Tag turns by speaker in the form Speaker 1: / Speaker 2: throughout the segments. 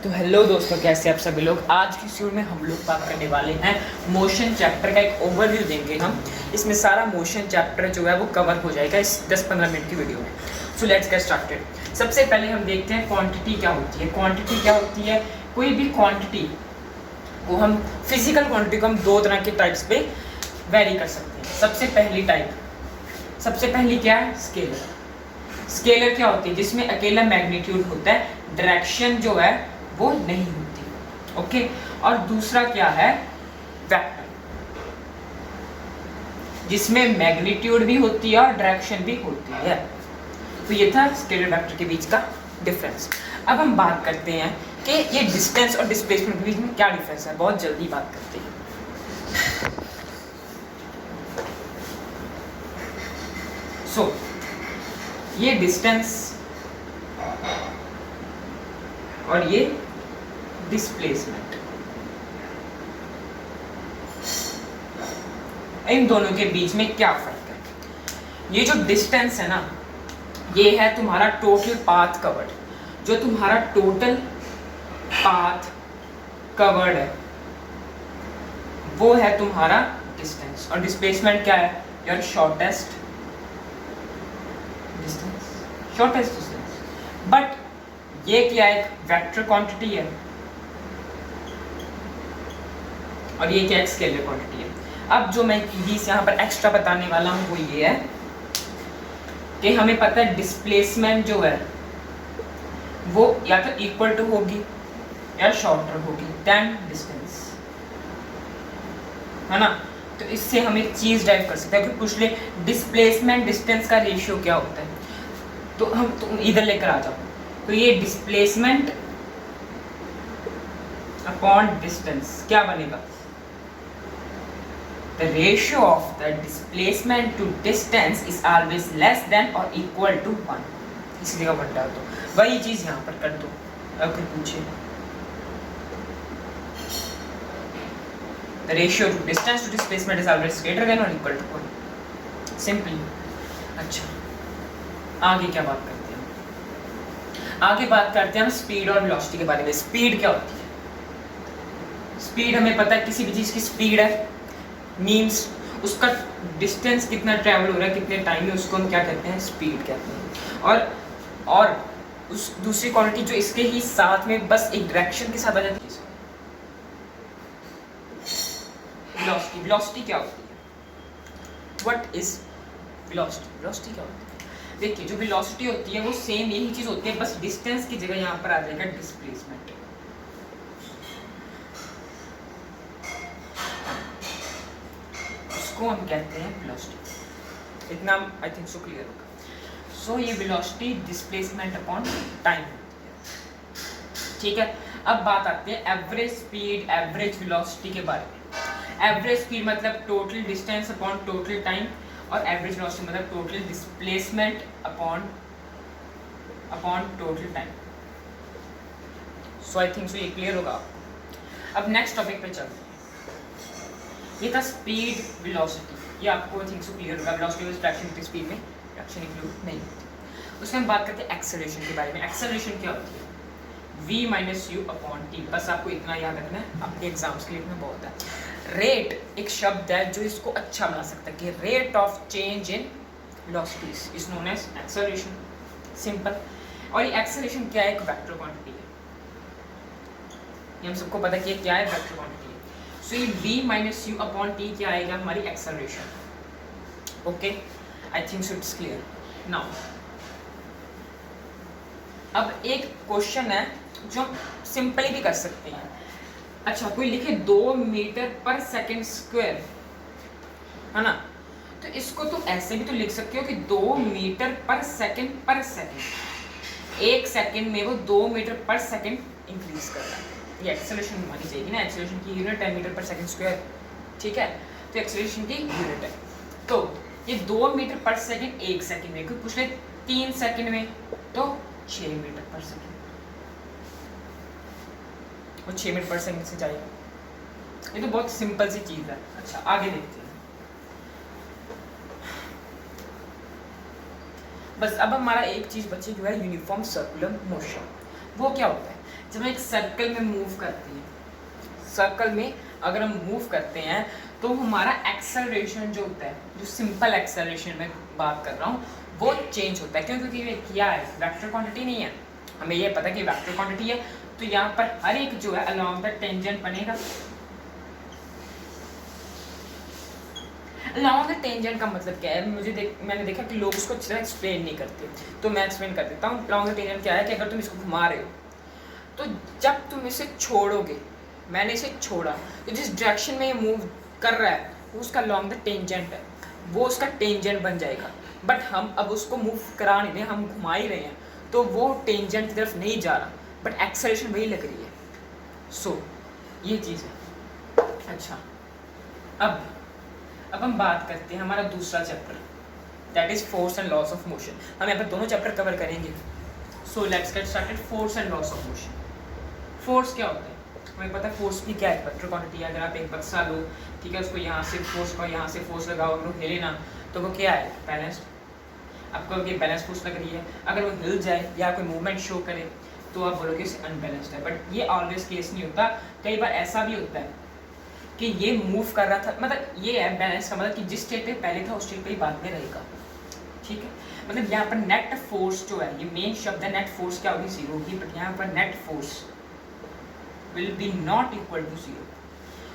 Speaker 1: तो हेलो दोस्तों, कैसे आप सभी लोग। आज की वीडियो में हम लोग बात करने वाले हैं मोशन चैप्टर का। एक ओवरव्यू देंगे हम। इसमें सारा मोशन चैप्टर जो है वो कवर हो जाएगा इस 10-15 मिनट की वीडियो में। So let's get started. सबसे पहले हम देखते हैं क्वांटिटी क्या होती है। क्वांटिटी क्या होती है? कोई भी क्वांटिटी को हम फिजिकल क्वांटिटी को हम दो तरह के टाइप्स पे वेरी कर सकते हैं। सबसे पहली क्या है? स्केलर। स्केलर क्या होती है? जिसमें अकेला मैग्नीट्यूड होता है, डायरेक्शन जो है वो नहीं होती। ओके। और दूसरा क्या है? वेक्टर, जिसमें मैग्नीट्यूड भी होती है और डायरेक्शन भी होती है। तो ये था स्केलर वेक्टर के बीच का डिफरेंस। अब हम बात करते हैं कि ये डिस्टेंस और डिस्प्लेसमेंट के बीच में क्या डिफरेंस है। बहुत जल्दी बात करते हैं। सो ये डिस्टेंस और ये डिस्प्लेसमेंट, इन दोनों के बीच में क्या फर्क है? ये जो डिस्टेंस है ना, ये है तुम्हारा टोटल पाथ कवर्ड। जो तुम्हारा टोटल पाथ कवर्ड है वो है तुम्हारा डिस्टेंस। और डिस्प्लेसमेंट क्या है? Your shortest distance. बट ये क्या है? एक वेक्टर क्वांटिटी है और ये क्या? एक स्केलर क्वांटिटी है। अब जो मैं चीज यहाँ पर एक्स्ट्रा बताने वाला हूँ वो ये है कि हमें पता है डिस्प्लेसमेंट जो है वो या तो इक्वल टू होगी या शॉर्टर होगी देन डिस्टेंस, है ना। तो इससे हम एक चीज ड्राइव कर सकते हैं कि पूछ ले डिस्प्लेसमेंट डिस्टेंस का रेशियो क्या होता है। तो हम तुम इधर लेकर आ जाओ। तो ये डिस्प्लेसमेंट अपॉन डिस्टेंस क्या बनेगा? The ratio of the displacement to distance is always less than or equal to 1। इसलिए का बन डाल दो, वही चीज यहाँ पर कर दो। अगर पूछे the ratio to distance to displacement is always greater than or equal to 1, simply। अच्छा, आगे क्या बात करते हैं? आगे बात करते हैं हम स्पीड और वेलोसिटी के बारे में। स्पीड क्या होती है? स्पीड हमें पता है, किसी भी चीज की स्पीड है मीन्स उसका डिस्टेंस कितना ट्रैवल हो रहा है कितने टाइम में, उसको हम क्या कहते हैं? स्पीड कहते हैं। और उस दूसरी क्वांटिटी जो इसके ही साथ में बस एक डायरेक्शन के साथ आ जाती है, वेलोसिटी। वेलोसिटी क्या होती है? What is velocity? वेलोसिटी क्या होती है? देखिए, जो वेलोसिटी होती है वो सेम यही चीज होती है, बस डिस्टेंस की जगह यहाँ पर आ जाएगा डिस्प्लेसमेंट। को हम कहते हैं वेलोसिटी। इतना आई थिंक सो क्लियर होगा। सो ये वेलोसिटी डिस्प्लेसमेंट अपॉन टाइम होती है, ठीक है। अब बात आती है एवरेज स्पीड, एवरेज वेलोसिटी के बारे में। एवरेज स्पीड मतलब total distance upon total time, और एवरेज वेलोसिटी मतलब total displacement upon total time. So I think so ये क्लियर होगा आपको। अब नेक्स्ट टॉपिक पे चलते हैं। ये था स्पीड वेलोसिटी, ये आपको आई थिंक सो क्लियर होगा। Velocity was fraction of speed में फ्रैक्शन इंक्लूड नहीं होती। उसमें हम बात करते हैं एक्सेलरेशन के बारे में। एक्सेलरेशन क्या होती है? v minus U upon T. बस आपको इतना याद रखना है, आपके एग्जाम्स के लिए इतना बहुत है। रेट एक शब्द है जो इसको अच्छा बना सकता है कि rate of change in velocities is known as acceleration, simple. और ये एक्सेलरेशन क्या है? एक वेक्टर क्वांटिटी है। ये हम सबको पता है कि क्या है? Vector quantity. सो ये v minus U upon T क्या आएगा? हमारी acceleration. Okay, I think so it's clear now. अब एक क्वेश्चन है जो सिंपली भी कर सकते हैं। अच्छा, कोई लिखे 2 मीटर पर सेकेंड स्क्वायर, है ना। तो इसको तो ऐसे भी तो लिख सकते हो कि 2 मीटर पर सेकेंड, एक सेकेंड में वो 2 मीटर पर सेकेंड इंक्रीज कर रहा है। ये एक्सेलरेशन मानी जाएगी ना। एक्सेलरेशन की यूनिट है मीटर पर सेकंड स्क्वायर, ठीक है। तो एक्सेलरेशन की यूनिट है। तो ये 2 मीटर पर सेकंड एक सेकंड में, कोई पूछ ले 3 सेकंड में तो 6 मीटर पर सेकंड, वो 6 मीटर पर सेकंड से जाएगा। ये तो बहुत सिंपल सी चीज है। अच्छा, आगे देखते हैं। बस अब हमारा एक चीज बची जो है यूनिफॉर्म सर्कुलर मोशन। वो क्या होता है? जब हम एक सर्कल में मूव करते हैं, सर्कल में अगर हम मूव करते हैं तो हमारा एक्सेलरेशन जो होता है, जो सिंपल एक्सेलरेशन में बात कर रहा हूँ, वो चेंज होता है। क्यों? क्योंकि ये क्या है, वेक्टर क्वांटिटी नहीं है, हमें ये पता है कि वेक्टर क्वांटिटी है, तो यहाँ पर हर एक जो है अलोंग द टेंजेंट बनेगा। अलोंग द टेंजेंट का मतलब क्या है, मैंने देखा कि लोग उसको अच्छे से एक्सप्लेन नहीं करते, तो मैं एक्सप्लेन कर देता हूँ। अलोंग द टेंजेंट क्या है कि अगर तुम इसको घुमा रहे हो, तो जब तुम इसे छोड़ोगे, मैंने इसे छोड़ा, तो जिस डायरेक्शन में ये मूव कर रहा है वो उसका अलोंग द टेंजेंट है, वो उसका टेंजेंट बन जाएगा। बट हम अब उसको मूव करा नहीं रहे, हम घुमा ही रहे हैं, तो वो टेंजेंट की तरफ नहीं जा रहा, बट एक्सेलरेशन वही लग रही है। सो ये चीज़ है। अच्छा, अब हम बात करते हैं हमारा दूसरा chapter, that is force and loss of motion. हम यहाँ पर दोनों चैप्टर कवर करेंगे। So let's get started. Force and loss of motion. Force क्या होता है, हमें पता है फोर्स की क्या है, वेक्टर क्वांटिटी है। अगर आप एक बक्सा लो, ठीक है, उसको यहाँ से फोर्स लगाओ, अगर वो हिले ना तो वो क्या है, बैलेंस्ड। आपको ये बैलेंस फोर्स लग रही है, अगर वो हिल जाए या कोई मूवमेंट शो करे तो आप बोलोगे इसे अनबैलेंस्ड है। बट ये ऑलवेज केस नहीं होता, कई बार ऐसा भी होता है कि ये मूव कर रहा था, मतलब ये है बैलेंस का मतलब कि जिस स्टेट पे पहले था उस स्टेट पे ही बाद में रहेगा, ठीक है। मतलब यहाँ पर नेट फोर्स जो है, ये मेन शब्द है, नेट फोर्स क्या होगी, जीरो होगी, बट यहाँ पर net force will be not equal to zero,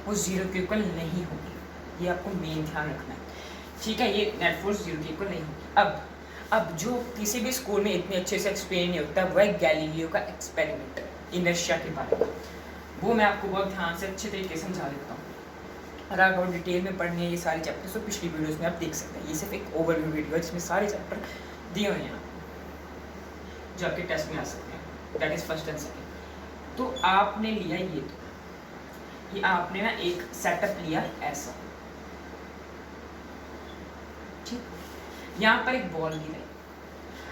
Speaker 1: वो जीरो के इक्वल नहीं होगी, ये आपको मेन ध्यान रखना है, ठीक है। ये नेट फोर्स जीरो के इक्वल नहीं होगी। अब जो किसी भी स्कूल में इतने अच्छे से एक्सप्लेन नहीं होता, वह है गैलीलियो का एक्सपेरिमेंट, इनर्शिया के बारे में। वो मैं आपको बहुत ध्यान से अच्छे तरीके से समझा देता हूँ। अगर आपको डिटेल में पढ़नी है ये सारे चैप्टर्स, तो पिछली वीडियोस में आप देख सकते हैं। ये सिर्फ एक ओवरव्यू वीडियो है जिसमें सारे चैप्टर दिए हुए हैं जो आपके टेस्ट में आ सकते हैं, that is first and second. तो आपने लिया ये आपने ना एक सेटअप लिया ऐसा, ठीक, यहाँ पर एक बॉल ली है।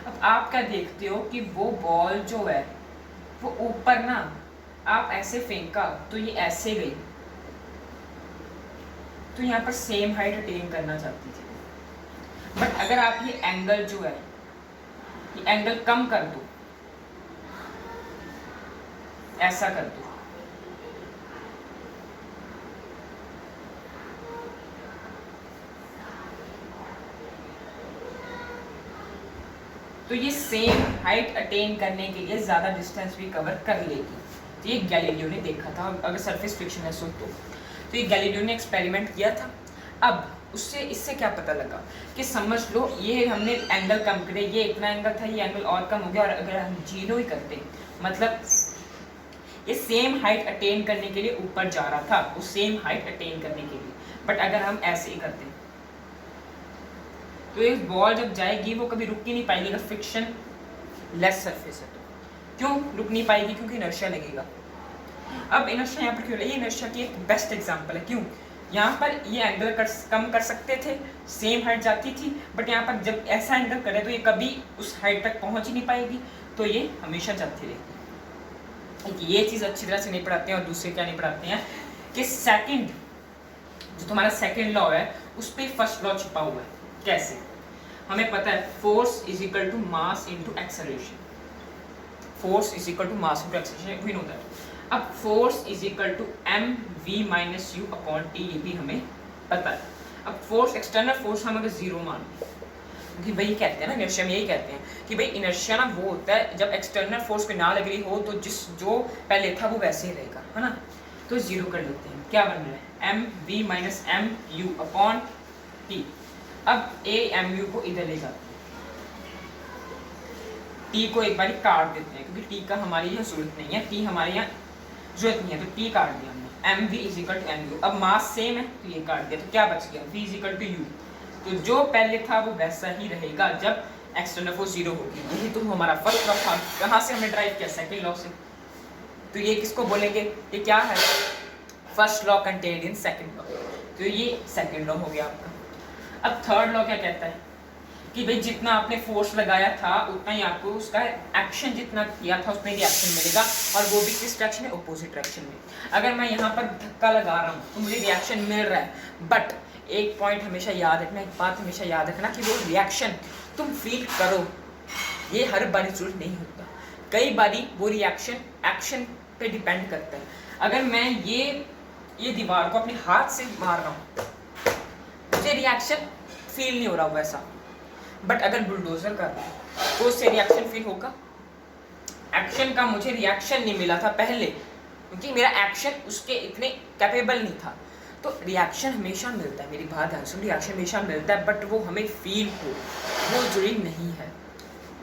Speaker 1: अब आप क्या देखते हो कि वो बॉल जो है वो ऊपर ना, आप ऐसे फेंका तो ये ऐसे गई, तो यहाँ पर सेम हाइट अटेन करना चाहती थी। बट अगर आप ये एंगल जो है, ये एंगल कम कर दो, ऐसा कर दो, तो ये सेम हाइट अटेन करने के लिए ज़्यादा डिस्टेंस भी कवर कर लेगी। तो ये गैलीलियो ने देखा था। अगर सरफेस फ्रिक्शन है तो ये गैलीलियो ने एक्सपेरिमेंट किया था। अब उससे इससे क्या पता लगा कि समझ लो ये हमने एंगल कम करे, ये इतना एंगल था, ये एंगल और कम हो गया, और अगर हम जीरो ही करते, मतलब ये सेम हाइट अटेन करने के लिए ऊपर जा रहा था, वो सेम हाइट अटेन करने के लिए, बट अगर हम ऐसे ही करते तो एक बॉल जब जाएगी वो कभी रुक ही नहीं पाएगी, अगर फ्रिक्शन लेस सरफेस है तो। क्यों रुक नहीं पाएगी? क्योंकि इनर्शिया लगेगा। अब इनर्शिया यहाँ पर क्यों लगी? इनर्शिया की एक बेस्ट एग्जांपल है। क्यों? यहाँ पर ये एंगल कम कर सकते थे, सेम हाइट जाती थी, बट यहाँ पर जब ऐसा एंगल करे तो ये कभी उस हाइट तक पहुँच ही नहीं पाएगी, तो ये हमेशा जाती रहेगी। ये चीज़ अच्छी तरह से नहीं पढ़ाते हैं। और दूसरे क्या नहीं पढ़ाते हैं कि सेकंड, जो तुम्हारा सेकंड लॉ है उस पर फर्स्ट लॉ छिपा हुआ है। कैसे? हमें पता है force is equal to mass into acceleration. Force is equal to mass into acceleration, we know that. अब force is equal to M V minus U upon T, ये भी हमें पता है। अब फोर्स, एक्सटर्नल फोर्स हम अगर जीरो मान, क्योंकि वही कहते हैं ना, इनर्शिया में यही कहते हैं कि भाई इनर्शिया ना वो होता है जब एक्सटर्नल फोर्स को ना लग रही हो तो जो पहले था वो वैसे ही रहेगा, है ना। तो जीरो कर लेते हैं, क्या बन रहा है? M V minus M U upon T. अब ए एम यू को इधर ले जाते हैं, टी को एक बार काट देते हैं, क्योंकि टी का हमारी यहाँ जरूरत नहीं है, टी हमारे यहाँ जरूरत नहीं है, तो टी काट दिया हमने। M V is equal to M U. अब मास सेम है तो ये काट दिया, तो क्या बच गया? V is equal to U. तो जो पहले था वो वैसा ही रहेगा जब एक्सटर्नल फोर्स जीरो होगी। यही तो हमारा फर्स्ट लॉ था। कहाँ से हमने ड्राइव किया? सेकंड लॉ से। तो ये किसको बोलेंगे? ये क्या है? First law contained in second law. तो ये सेकंड लॉ हो गया आपका। अब थर्ड लॉ क्या कहता है कि भाई जितना आपने फोर्स लगाया था उतना ही आपको उसका एक्शन, जितना किया था उतना ही रिएक्शन मिलेगा, और वो भी किस डायरेक्शन में? अपोजिट डायरेक्शन में। अगर मैं यहाँ पर धक्का लगा रहा हूँ तो मुझे रिएक्शन मिल रहा है, बट एक पॉइंट हमेशा याद रखना, एक बात हमेशा याद रखना कि वो रिएक्शन तुम फील करो, ये हर बार जरूरत नहीं होता। कई बारी वो रिएक्शन एक्शन पे डिपेंड करता है। अगर मैं ये दीवार को अपने हाथ से मार रहा हूँ, मुझे रिएक्शन फील नहीं हो रहा वैसा, बट अगर बुलडोजर कर रहा हूँ तो उससे रिएक्शन फील होगा। एक्शन का मुझे रिएक्शन नहीं मिला था पहले, क्योंकि मेरा एक्शन उसके इतने कैपेबल नहीं था। तो रिएक्शन हमेशा मिलता है, मेरी बात ध्यान सुन, रिएक्शन हमेशा मिलता है, बट वो हमें फील हो, वो जरूरी नहीं है।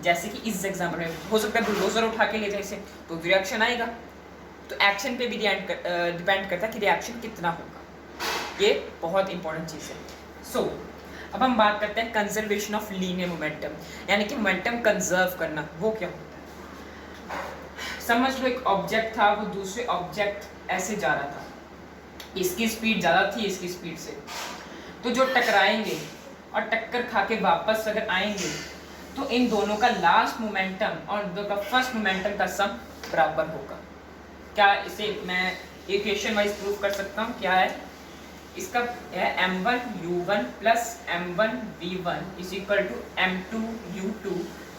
Speaker 1: जैसे कि इस एग्जाम्पल में हो सकता है बुलडोजर उठा के ले जाए इसे, तो रिएक्शन आएगा। तो एक्शन पे भी डिपेंड करता है कि रिएक्शन कितना होगा। ये बहुत इंपॉर्टेंट चीज़ है। सो अब हम बात करते हैं कंजर्वेशन ऑफ लीनियर मोमेंटम, यानी कि मोमेंटम कंजर्व करना। वो क्या होता है? समझ लो एक ऑब्जेक्ट था, वो दूसरे ऑब्जेक्ट ऐसे जा रहा था, इसकी स्पीड ज़्यादा थी इसकी स्पीड से, तो जो टकराएंगे और टक्कर खा के वापस अगर आएंगे तो इन दोनों का लास्ट मोमेंटम और इन दोनों का फर्स्ट मोमेंटम का सम बराबर होगा। क्या इसे मैं इक्वेशन वाइज प्रूव कर सकता हूँ? क्या है इसका? है m1u1 plus m1v1 is equal to m2u2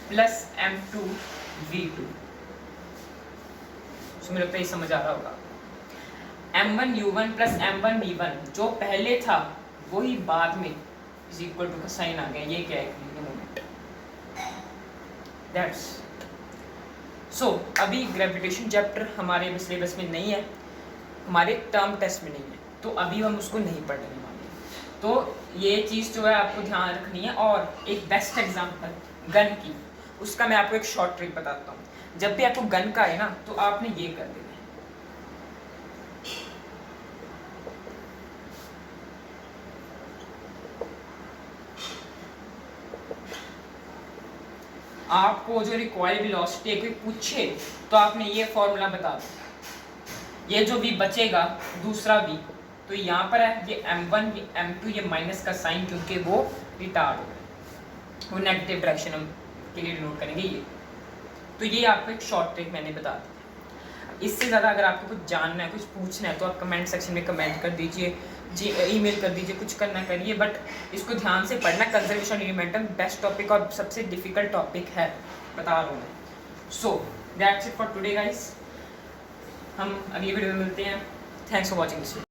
Speaker 1: plus m2v2। मुझे लगता है ये समझ आ रहा होगा। m1u1 प्लस m1v1 जो पहले था वही बाद में इज इक्वल टू का साइन आ गया। ये क्या है? मोमेंट। दैट्स सो अभी ग्रेविटेशन चैप्टर हमारे सिलेबस में नहीं है, हमारे टर्म टेस्ट में नहीं है, तो अभी हम उसको नहीं पढ़ने वाले। तो ये चीज़ जो है आपको ध्यान रखनी है। और एक बेस्ट एग्जांपल गन की, उसका मैं आपको एक शॉर्ट ट्रिक बताता हूँ। जब भी आपको गन का है ना, तो आपने ये कर देना है, आपको जो रिक्वायर्ड वेलोसिटी कोई पूछे तो आपने ये फॉर्मूला बता दो। ये जो v बचेगा दूसरा v, तो यहाँ पर है ये m1 ये m2 ये माइनस का साइन, क्योंकि वो रिटार्ड हो रहा है, वो नेगेटिव डायरेक्शन हम के लिए डिनोट करेंगे ये। तो ये आपको एक शॉर्ट ट्रिक मैंने बता दी। इससे ज़्यादा अगर आपको कुछ जानना है, कुछ पूछना है, तो आप कमेंट सेक्शन में कमेंट कर दीजिए, जी ईमेल कर दीजिए, कुछ करना करिए, बट इसको ध्यान से पढ़ना। कंजर्वेशन मोमेंटम बेस्ट टॉपिक और सबसे डिफिकल्ट टॉपिक है, बता रहा हूँ मैं। So that's it for today guys, हम अगली वीडियो में मिलते हैं। Thanks for watching this.